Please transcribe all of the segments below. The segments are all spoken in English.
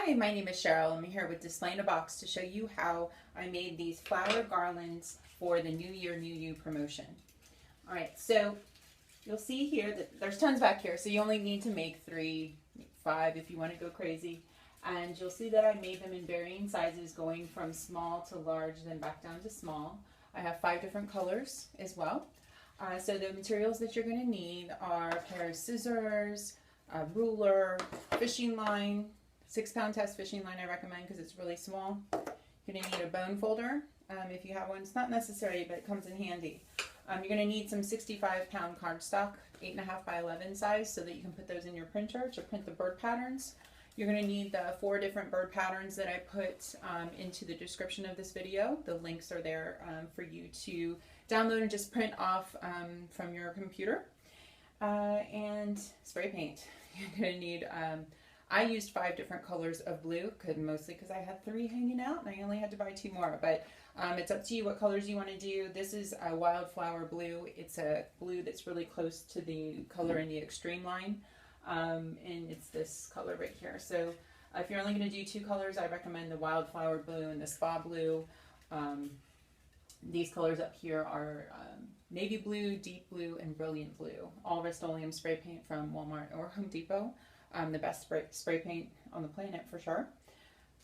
Hi, my name is Cheryl. I'm here with Display in a Box to show you how I made these flower garlands for the New Year, New You promotion. All right, so you'll see here that there's tons back here, so you only need to make 3, 5 if you want to go crazy. And you'll see that I made them in varying sizes, going from small to large, then back down to small. I have 5 different colors as well. So the materials that you're going to need are a pair of scissors, a ruler, fishing line, 6-pound test fishing line I recommend because it's really small. You're going to need a bone folder if you have one. It's not necessary, but it comes in handy. You're going to need some 65-pound cardstock, 8.5 by 11 size, so that you can put those in your printer to print the bird patterns. You're going to need the 4 different bird patterns that I put into the description of this video. The links are there for you to download and just print off from your computer. And spray paint. You're going to need, I used 5 different colors of blue, mostly because I had 3 hanging out and I only had to buy 2 more, but it's up to you what colors you want to do. This is a Wildflower Blue. It's a blue that's really close to the color in the extreme line, and it's this color right here. So if you're only going to do 2 colors, I recommend the Wildflower Blue and the Spa Blue. These colors up here are navy blue, deep blue, and brilliant blue. All Rust-Oleum spray paint from Walmart or Home Depot. The best spray paint on the planet for sure.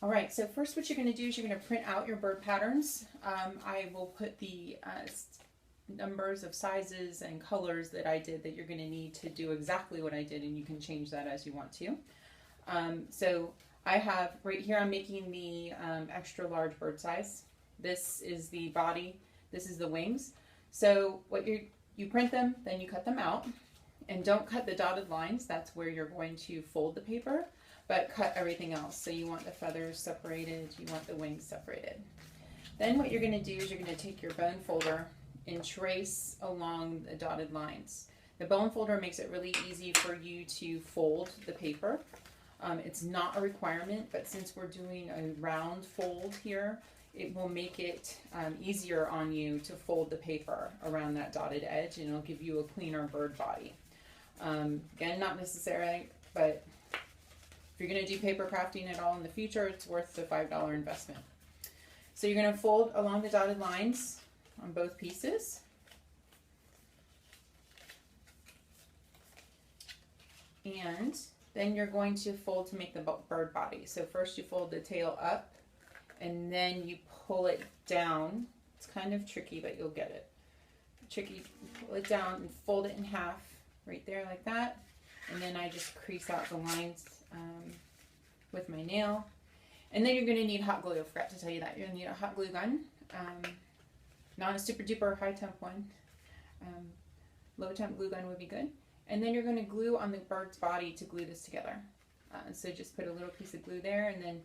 All right, so first what you're going to do is you're going to print out your bird patterns. I will put the numbers of sizes and colors that I did that you're going to need to do exactly what I did, and you can change that as you want to. So I have right here, I'm making the extra large bird size. This is the body, this is the wings. So what you print them, then you cut them out, and don't cut the dotted lines. That's where you're going to fold the paper, but cut everything else. So you want the feathers separated, you want the wings separated. Then what you're going to do is you're going to take your bone folder and trace along the dotted lines. The bone folder makes it really easy for you to fold the paper. It's not a requirement, but since we're doing a round fold here, it will make it easier on you to fold the paper around that dotted edge, and it'll give you a cleaner bird body. Again, not necessary, but if you're going to do paper crafting at all in the future, it's worth the $5 investment. So you're going to fold along the dotted lines on both pieces. And then you're going to fold to make the bird body. So first you fold the tail up, and then you pull it down. It's kind of tricky, but you'll get it. Tricky, pull it down and fold it in half right there like that. And then I just crease out the lines with my nail. And then you're going to need hot glue. I forgot to tell you that. You're going to need a hot glue gun. Not a super duper high temp one. Low temp glue gun would be good. And then you're going to glue on the bird's body to glue this together. So just put a little piece of glue there and then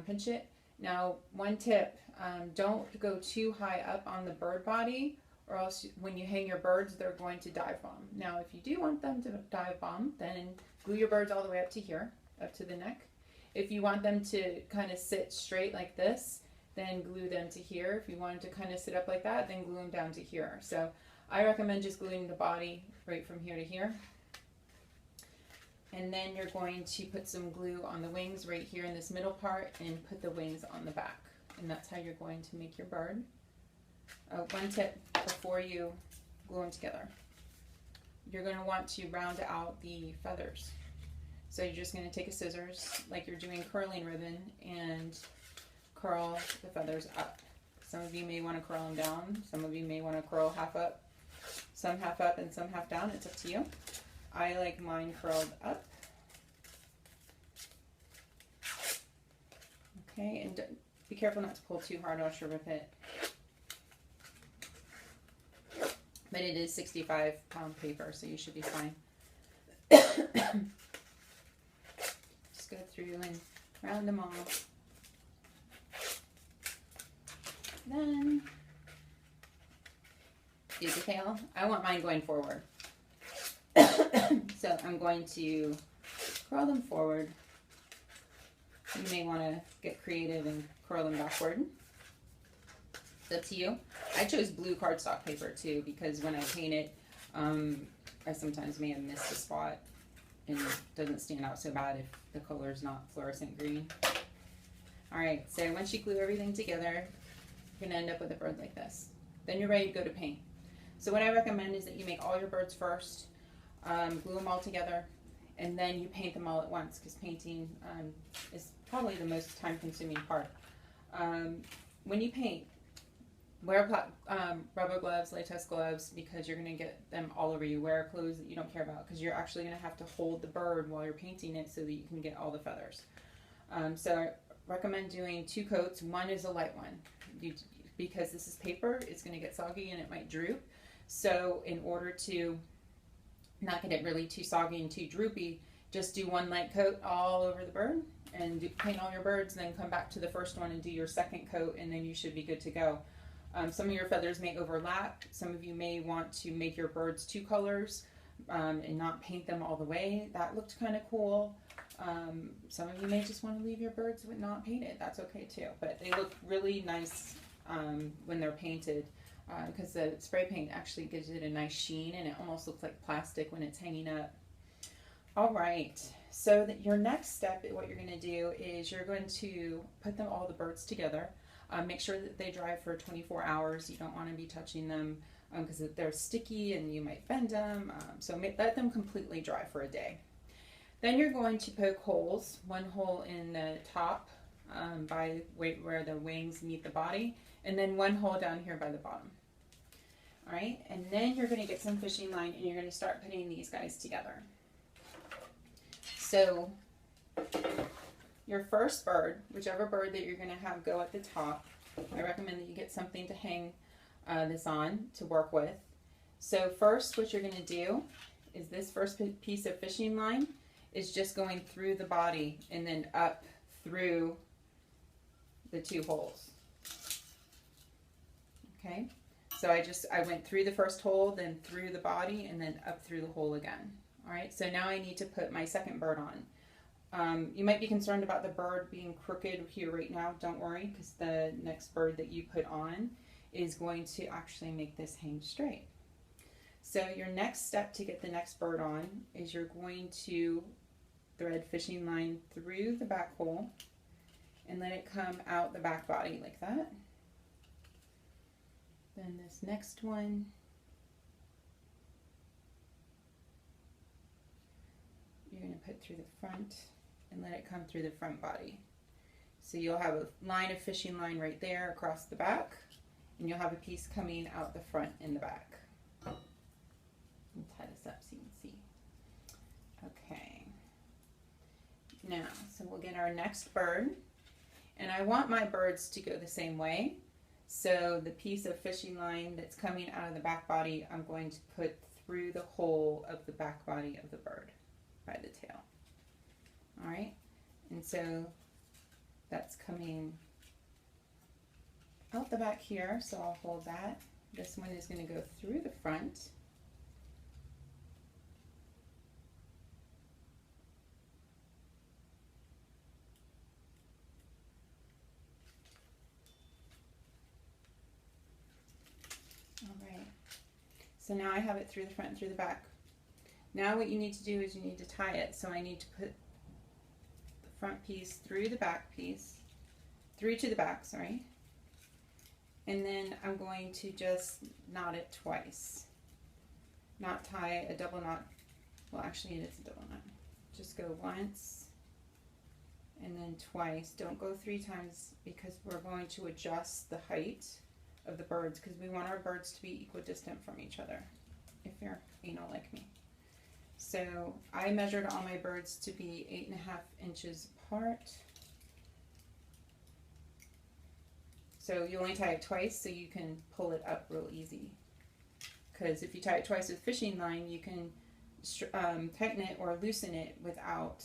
pinch it. Now, one tip, don't go too high up on the bird body, or else when you hang your birds, they're going to dive bomb. Now, if you do want them to dive bomb, then glue your birds all the way up to here, up to the neck. If you want them to kind of sit straight like this, then glue them to here. If you want them to kind of sit up like that, then glue them down to here. So I recommend just gluing the body right from here to here. And then you're going to put some glue on the wings right here in this middle part and put the wings on the back. And that's how you're going to make your bird. One tip before you glue them together. You're going to want to round out the feathers. So you're just going to take a scissors like you're doing curling ribbon and curl the feathers up. Some of you may want to curl them down. Some of you may want to curl half up. Some half up and some half down. It's up to you. I like mine curled up. Okay, and be careful not to pull too hard, else you'll rip it. But it is 65-pound paper, so you should be fine. Just go through and round them off. Then do the tail. I want mine going forward. So I'm going to curl them forward. You may want to get creative and curl them backward. It's up to you. I chose blue cardstock paper too because when I paint it, I sometimes may have missed a spot and doesn't stand out so bad if the color is not fluorescent green. All right, so once you glue everything together, you're gonna end up with a bird like this. Then you're ready to go to paint. So what I recommend is that you make all your birds first, glue them all together, and then you paint them all at once, because painting is probably the most time-consuming part. When you paint, wear rubber gloves, latex gloves, because you're going to get them all over you. Wear clothes that you don't care about, because you're actually going to have to hold the bird while you're painting it so that you can get all the feathers. So I recommend doing 2 coats. One is a light one. Because this is paper, it's going to get soggy and it might droop. So in order to not get it really too soggy and too droopy, just do 1 light coat all over the bird and paint all your birds, and then come back to the first one and do your second coat, and then you should be good to go. Some of your feathers may overlap. Some of you may want to make your birds 2 colors and not paint them all the way. That looked kind of cool. Some of you may just want to leave your birds with not painted. That's okay too, but they look really nice when they're painted, because the spray paint actually gives it a nice sheen, and it almost looks like plastic when it's hanging up. All right, so your next step, what you're going to do is you're going to put all the birds together. Make sure that they dry for 24 hours. You don't want to be touching them because they're sticky and you might bend them. So let them completely dry for a day. Then you're going to poke holes, 1 hole in the top by where the wings meet the body, and then 1 hole down here by the bottom. All right, and then you're going to get some fishing line and you're going to start putting these guys together. So your first bird, whichever bird that you're going to have go at the top, I recommend that you get something to hang this on to work with. So first what you're going to do is this first piece of fishing line is just going through the body and then up through the 2 holes. Okay, so I went through the first hole, then through the body, and then up through the hole again. All right, so now I need to put my second bird on. You might be concerned about the bird being crooked here right now. Don't worry, because the next bird that you put on is going to actually make this hang straight. So your next step to get the next bird on is you're going to thread fishing line through the back hole and let it come out the back body like that. Then this next one, you're going to put through the front and let it come through the front body. So you'll have a line of fishing line right there across the back, and you'll have a piece coming out the front and the back. I'll tie this up so you can see. Okay. Now, so we'll get our next bird, and I want my birds to go the same way. So the piece of fishing line that's coming out of the back body, I'm going to put through the hole of the back body of the bird by the tail. All right, and so that's coming out the back here, so I'll hold that. This one is going to go through the front. All right, so now I have it through the front and through the back. Now what you need to do is you need to tie it. So I need to put the front piece through the back piece, through to the back, sorry. And then I'm going to just knot it twice. Not tie a double knot. Well, actually it is a double knot. Just go once and then twice. Don't go 3 times because we're going to adjust the height of the birds because we want our birds to be equidistant from each other if you're anal like me. So I measured all my birds to be 8.5 inches apart. So you only tie it twice so you can pull it up real easy. Because if you tie it twice with fishing line, you can tighten it or loosen it without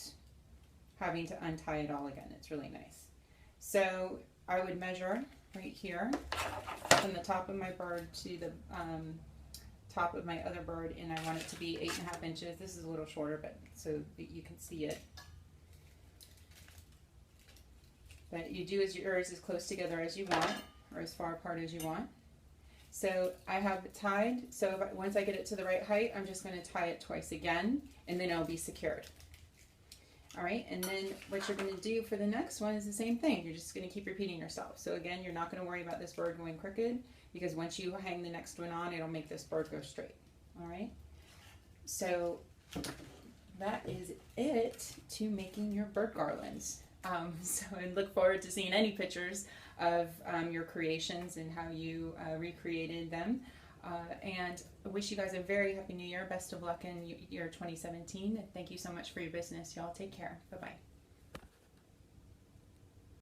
having to untie it all again. It's really nice. So I would measure right here from the top of my bird to the top of my other bird, and I want it to be 8.5 inches. This is a little shorter, but so that you can see it. But you do yours as close together as you want, or as far apart as you want. So I have it tied, so once I get it to the right height, I'm just going to tie it twice again, and then it'll be secured. All right, and then what you're going to do for the next one is the same thing. You're just going to keep repeating yourself. So again, you're not going to worry about this bird going crooked, because once you hang the next one on, it'll make this bird go straight. All right, so that is it to making your bird garlands. So I look forward to seeing any pictures of your creations and how you recreated them. And I wish you guys a very happy new year. Best of luck in year 2017. Thank you so much for your business. Y'all take care. Bye-bye.